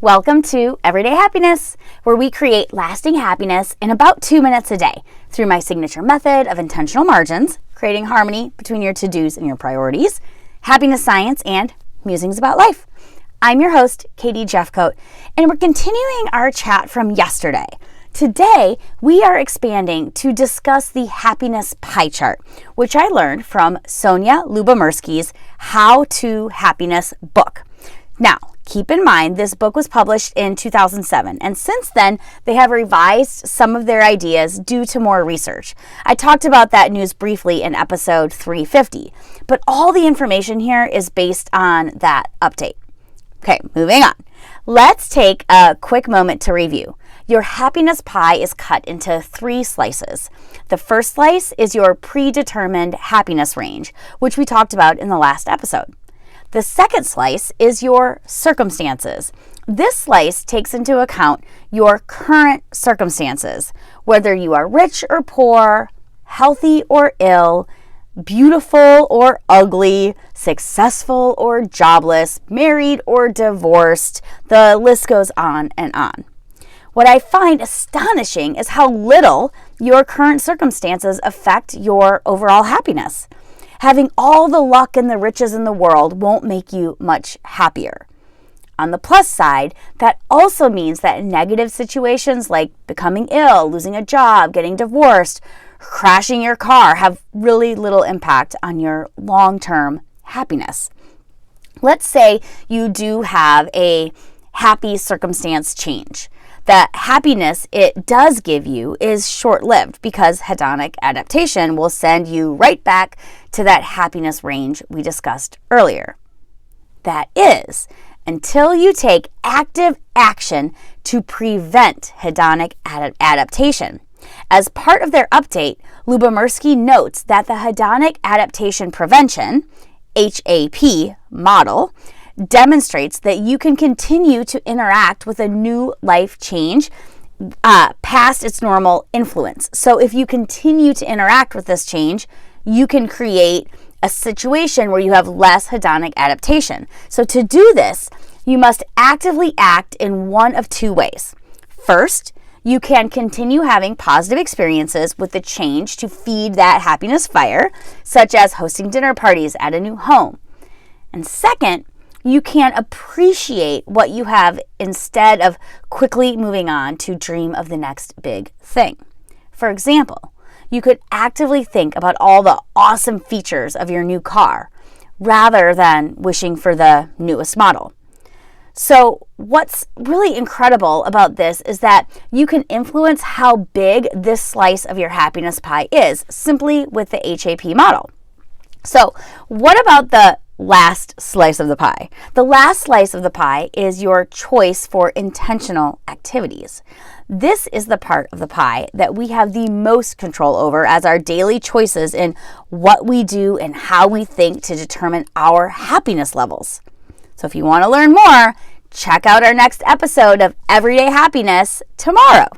Welcome to Everyday Happiness, where we create lasting happiness in about 2 minutes a day through my signature method of intentional margins, creating harmony between your to-dos and your priorities, happiness science, and musings about life. I'm your host, Katie Jeffcoat, and we're continuing our chat from yesterday. Today, we are expanding to discuss the happiness pie chart, which I learned from Sonia Lyubomirsky's How to Happiness book. Now, keep in mind, this book was published in 2007, and since then, they have revised some of their ideas due to more research. I talked about that news briefly in episode 350, but all the information here is based on that update. Okay, moving on. Let's take a quick moment to review. Your happiness pie is cut into 3 slices. The first slice is your predetermined happiness range, which we talked about in the last episode. The second slice is your circumstances. This slice takes into account your current circumstances, whether you are rich or poor, healthy or ill, beautiful or ugly, successful or jobless, married or divorced. The list goes on and on. What I find astonishing is how little your current circumstances affect your overall happiness. Having all the luck and the riches in the world won't make you much happier. On the plus side, that also means that negative situations like becoming ill, losing a job, getting divorced, crashing your car have really little impact on your long-term happiness. Let's say you do have a happy circumstance change. The happiness it does give you is short-lived because hedonic adaptation will send you right back to that happiness range we discussed earlier. That is, until you take active action to prevent hedonic adaptation. As part of their update, Lyubomirsky notes that the hedonic adaptation prevention, HAP model, demonstrates that you can continue to interact with a new life change past its normal influence. So if you continue to interact with this change, you can create a situation where you have less hedonic adaptation. So to do this, you must actively act in one of 2 ways. First, you can continue having positive experiences with the change to feed that happiness fire, such as hosting dinner parties at a new home. And second, you can appreciate what you have instead of quickly moving on to dream of the next big thing. For example, you could actively think about all the awesome features of your new car rather than wishing for the newest model. So what's really incredible about this is that you can influence how big this slice of your happiness pie is simply with the HAP model. So what about the last slice of the pie? The last slice of the pie is your choice for intentional activities. This is the part of the pie that we have the most control over as our daily choices in what we do and how we think to determine our happiness levels. So if you want to learn more, check out our next episode of Everyday Happiness tomorrow.